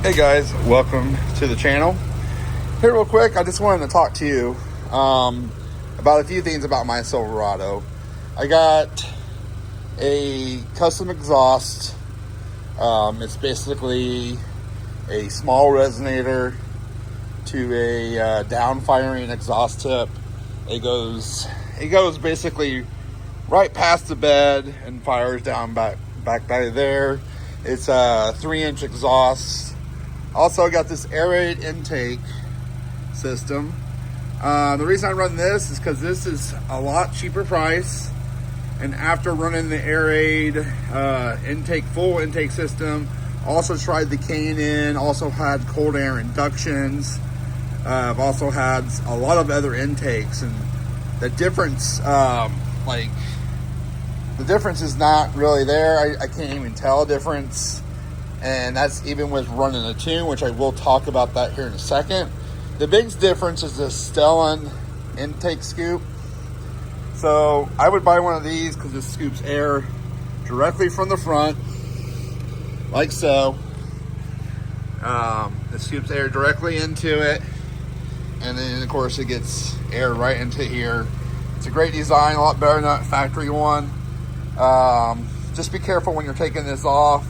Hey guys, welcome to the channel. Here real quick, I just wanted to talk to you about a few things about my Silverado. I got a custom exhaust. It's basically a small resonator to a down-firing exhaust tip. It goes basically right past the bed and fires down back by there. It's a 3-inch exhaust. Also got this air raid intake system. The reason I run this is because this is a lot cheaper price, and after running the air raid full intake system, also tried the K&N, also had cold air inductions. I've also had a lot of other intakes, and the difference the difference is not really there. I can't even tell a difference. And that's even with running a tune, which I will talk about that here in a second. The biggest difference is the Stellan intake scoop. So I would buy one of these because it scoops air directly from the front, like so. It scoops air directly into it, and then of course it gets air right into here. It's a great design, a lot better than that factory one. Just be careful when you're taking this off.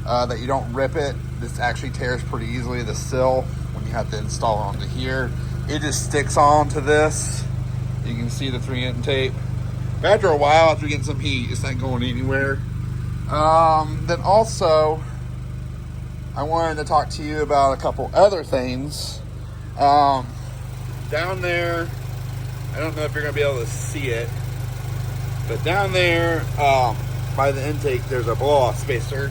That you don't rip it. This actually tears pretty easily, the sill, when you have to install it onto here. It just sticks onto this. You can see the 3-inch tape. But after a while, after getting some heat, it's not going anywhere. Then also, I wanted to talk to you about a couple other things. Down there, I don't know if you're going to be able to see it, but down there by the intake, there's a blow-off spacer.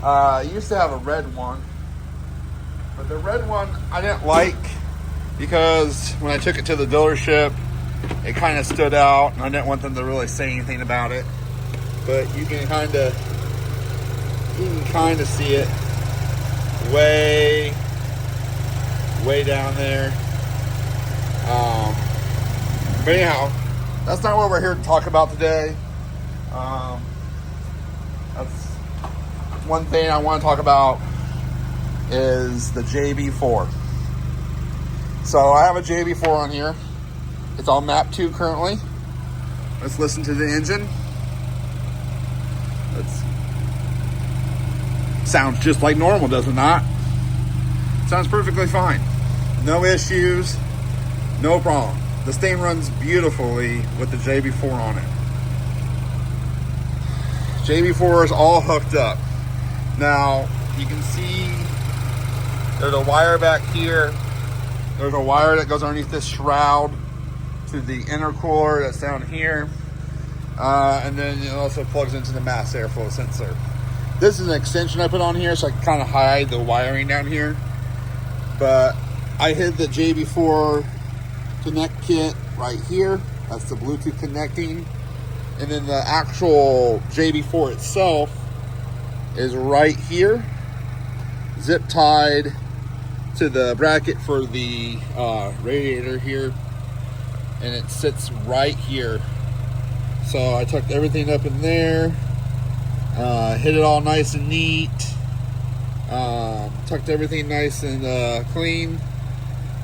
I used to have a red one, but the red one I didn't like because when I took it to the dealership, it kind of stood out, and I didn't want them to really say anything about it. But you can kind of see it way down there. But anyhow, that's not what we're here to talk about today. That's one thing I want to talk about is the JB4. So I have a JB4 on here. It's on map 2 currently. Let's listen to the engine. Sounds just like normal, does it not? Sounds perfectly fine. No issues, no problem. This thing runs beautifully with the JB4 on it. JB4 is all hooked up. Now, you can see there's a wire back here. There's a wire that goes underneath this shroud to the intercooler that's down here. And then it also plugs into the mass airflow sensor. This is an extension I put on here so I can kind of hide the wiring down here. But I hid the JB4 Connect kit right here. That's the Bluetooth connecting. And then the actual JB4 itself is right here, zip tied to the bracket for the radiator here, and it sits right here. So I tucked everything up in there, hid it all nice and neat, tucked everything nice and clean.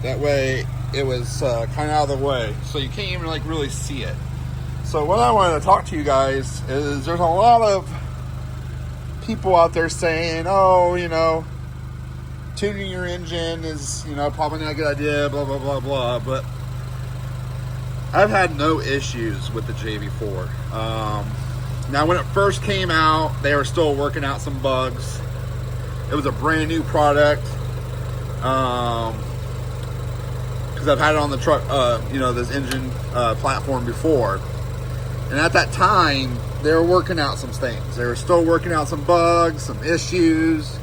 That way it was kind of out of the way, so you can't even like really see it. So what I wanted to talk to you guys is there's a lot of people out there saying, oh, you know, tuning your engine is, you know, probably not a good idea, blah, blah, blah, blah. But I've had no issues with the JB4. Now, when it first came out, they were still working out some bugs. It was a brand new product. Because I've had it on the truck, you know, this engine platform before. And at that time, they were working out some things. They were still working out some bugs, some issues,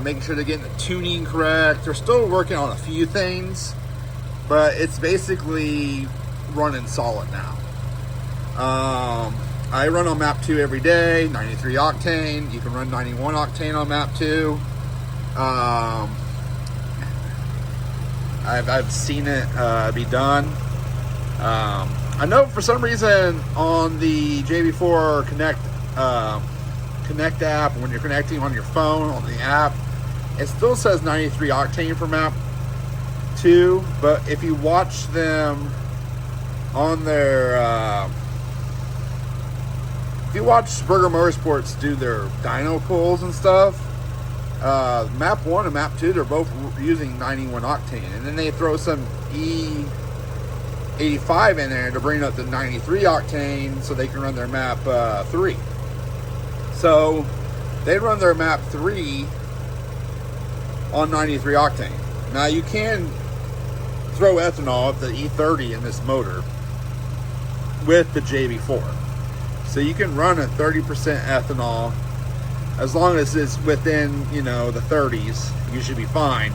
making sure they're getting the tuning correct. They're still working on a few things, but it's basically running solid now. I run on map 2 every day, 93 octane. You can run 91 octane on map 2. I've seen it be done. I know for some reason on the JB4 Connect app, when you're connecting on your phone on the app, It still says 93 octane for map 2, but if you watch them on their, if you watch Burger Motorsports do their dyno pulls and stuff, map 1 and map 2, they're both using 91 octane, and then they throw some E85 in there to bring up to 93 octane so they can run their map 3. So they run their map 3 on 93 octane. Now you can throw ethanol at the E30 in this motor with the JB4. So you can run a 30% ethanol as long as it's within, you know, the 30s, you should be fine.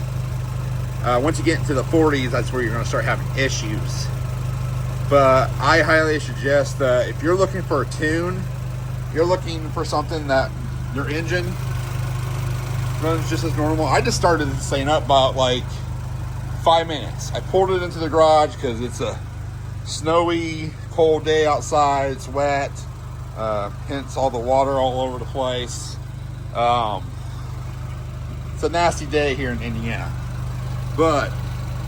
Once you get into the 40s, that's where you're going to start having issues. But I highly suggest that if you're looking for a tune, you're looking for something that your engine runs just as normal. I just started this thing up about like 5 minutes. I pulled it into the garage because it's a snowy, cold day outside. It's wet, hence all the water all over the place. It's a nasty day here in Indiana, but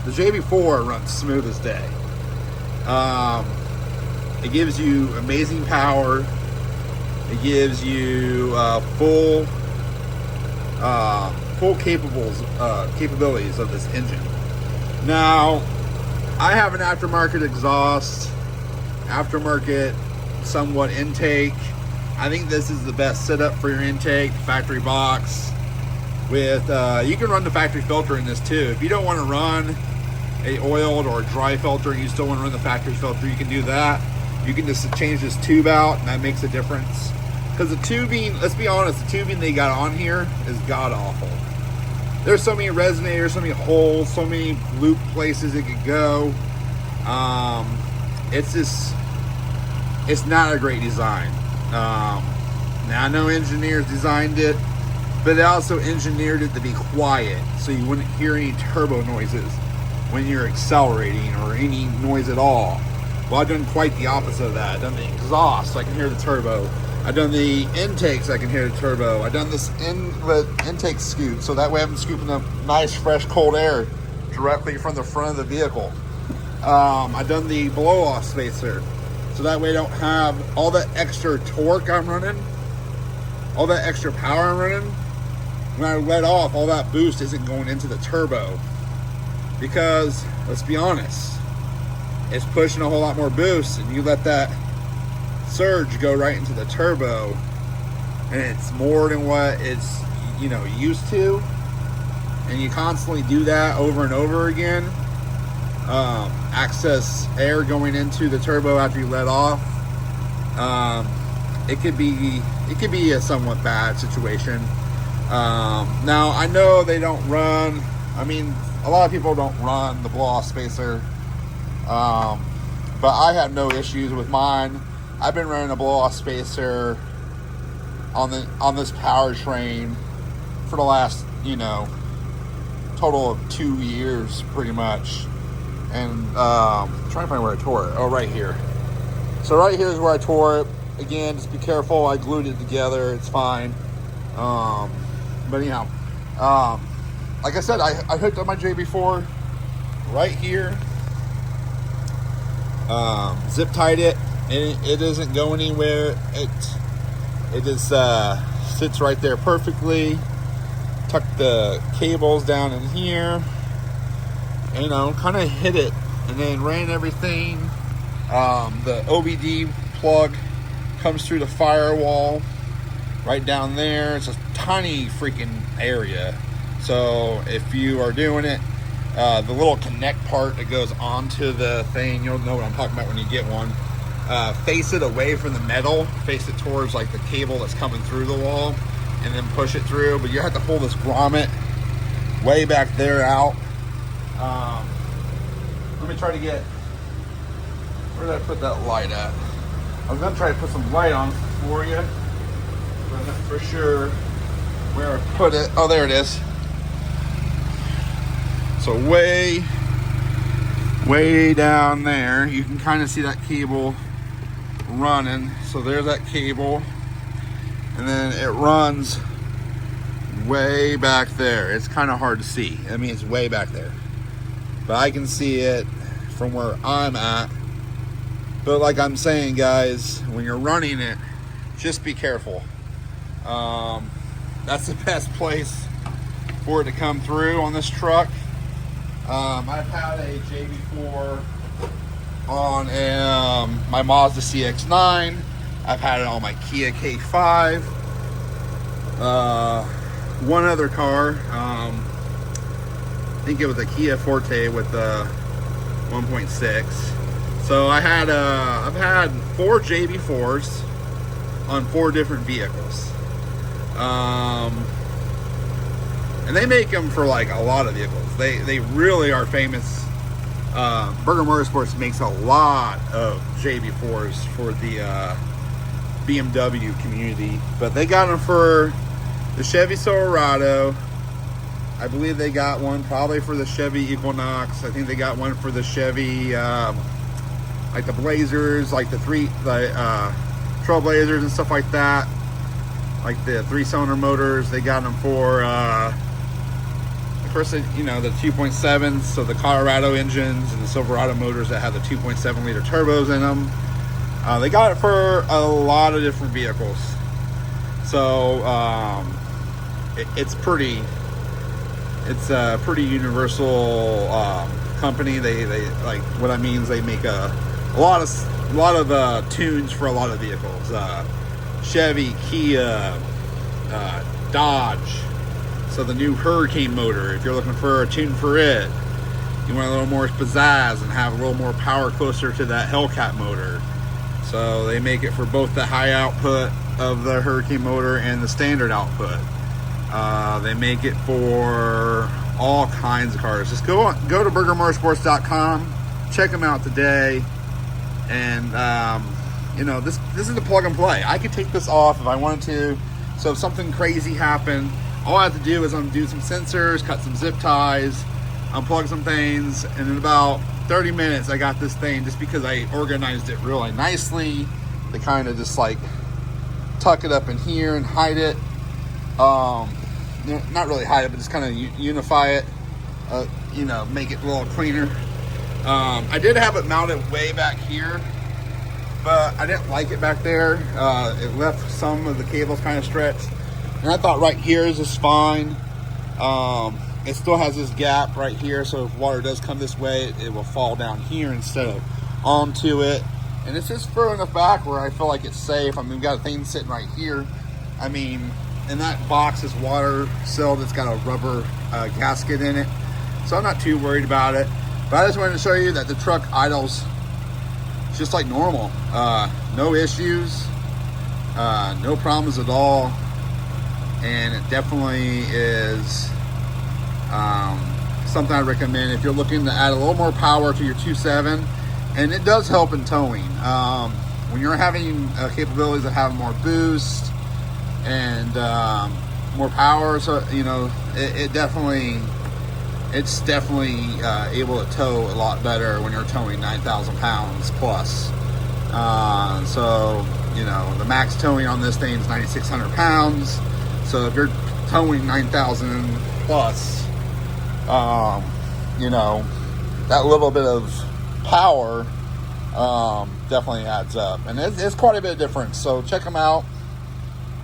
the JB4 runs smooth as day. It gives you amazing power. It gives you full capabilities of this engine. Now, I have an aftermarket exhaust, aftermarket somewhat intake. I think this is the best setup for your intake, factory box. With you can run the factory filter in this too. If you don't want to run a oiled or a dry filter and you still want to run the factory filter, you can do that. You can just change this tube out and that makes a difference. Because the tubing, let's be honest, the tubing they got on here is god awful. There's so many resonators, so many holes, so many loop places it could go. It's not a great design. Now I know engineers designed it, but they also engineered it to be quiet so you wouldn't hear any turbo noises when you're accelerating or any noise at all. Well, I've done quite the opposite of that. I've done the exhaust so I can hear the turbo. I've done the intakes so I can hear the turbo. I've done this inlet intake scoop so that way I'm scooping up nice, fresh, cold air directly from the front of the vehicle. I've done the blow-off spacer so that way I don't have all that extra torque I'm running, all that extra power I'm running. When I let off, all that boost isn't going into the turbo. Because, let's be honest, it's pushing a whole lot more boost, and you let that surge go right into the turbo, and it's more than what it's, you know, used to, and you constantly do that over and over again. Excess air going into the turbo after you let off. It could be a somewhat bad situation. Now I know they don't run. I mean, a lot of people don't run the blow-off spacer, but I have no issues with mine. I've been running a blow-off spacer on this powertrain for the last, you know, total of 2 years, pretty much. And I'm trying to find where I tore it. Oh, right here. So right here is where I tore it. Again, just be careful. I glued it together. It's fine. But anyhow, like I said, I hooked up my JB4 right here. Zip tied it, and it doesn't go anywhere. It just sits right there perfectly. Tuck the cables down in here, and, you know, kind of hit it, and then ran everything. The OBD plug comes through the firewall right down there. It's a tiny freaking area. So if you are doing it, the little connect part that goes onto the thing, you'll know what I'm talking about when you get one. Face it away from the metal, face it towards like the cable that's coming through the wall, and then push it through. But you have to pull this grommet way back there out. Let me try to get, where did I put that light at? I was gonna try to put some light on for you, but I'm not for sure where I put it. Oh, there it is. So way down there, you can kind of see that cable running. So there's that cable, and then it runs way back there. It's kind of hard to see. I mean, it's way back there, but I can see it from where I'm at. But like I'm saying, guys, when you're running it, just be careful. That's the best place for it to come through on this truck. I've had a JB4 on my Mazda CX-9. I've had it on my Kia K5. One other car, I think it was a Kia Forte with the 1.6. So I've had 4 JB4s on 4 different vehicles. And they make them for like a lot of vehicles. They really are famous. Burger Motorsports makes a lot of JB4s for the BMW community, but they got them for the Chevy Silverado. I believe they got one probably for the Chevy Equinox. I think they got one for the Chevy, like the Blazers, like the Trailblazers and stuff like that. Like the 3-cylinder motors, they got them for, of course, you know, the 2.7s, so the Colorado engines and the Silverado motors that have the 2.7 liter turbos in them. They got it for a lot of different vehicles. So it's a pretty universal company. They like, what I mean is they make a lot of tunes for a lot of vehicles. Chevy, Kia, Dodge. So the new Hurricane motor, if you're looking for a tune for it, you want a little more pizzazz and have a little more power closer to that Hellcat motor. So they make it for both the high output of the Hurricane motor and the standard output. They make it for all kinds of cars. Just go to burgermotorsports.com, check them out today, and you know, this is a plug and play. I could take this off if I wanted to. So if something crazy happened, all I have to do is undo some sensors, cut some zip ties, unplug some things, and in about 30 minutes I got this thing, just because I organized it really nicely. They kind of just like tuck it up in here and hide it. Not really hide it, but just kind of unify it, you know, make it a little cleaner. I did have it mounted way back here, but I didn't like it back there. It left some of the cables kind of stretched, and I thought right here is just fine. It still has this gap right here, so if water does come this way, it will fall down here instead of onto it. And it's just far enough back where I feel like it's safe. I mean, we've got a thing sitting right here. I mean, and that box is water sealed. It's got a rubber gasket in it, so I'm not too worried about it. But I just wanted to show you that the truck idles just like normal. No issues, no problems at all. And it definitely is something I recommend if you're looking to add a little more power to your 2.7. And it does help in towing. When you're having capabilities of having more boost and more power, so you know, it's definitely able to tow a lot better when you're towing 9,000 pounds plus. So you know, the max towing on this thing is 9,600 pounds. So if you're towing 9,000 plus, you know, that little bit of power definitely adds up, and it's quite a bit of difference. So check them out.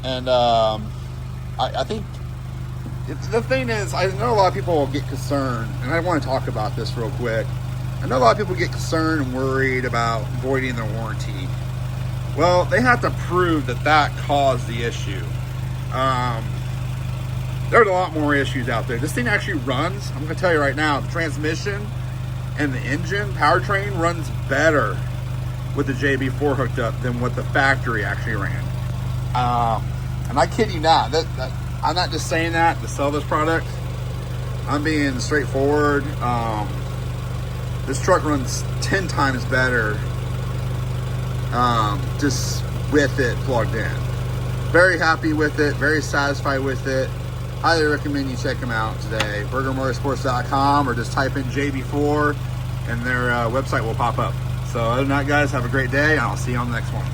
And I think the thing is, I know a lot of people will get concerned, and I want to talk about this real quick. I know a lot of people get concerned and worried about voiding their warranty. Well, they have to prove that caused the issue. There's a lot more issues out there. This thing actually runs. I'm going to tell you right now, the transmission and the engine powertrain runs better with the JB4 hooked up than what the factory actually ran. And I kid you not, that I'm not just saying that to sell this product. I'm being straightforward. This truck runs 10 times better just with it plugged in. Very happy with it, very satisfied with it. Highly recommend you check them out today. burgermotorsports.com, or just type in JB4 and their website will pop up. So other than that, guys, have a great day, and I'll see you on the next one.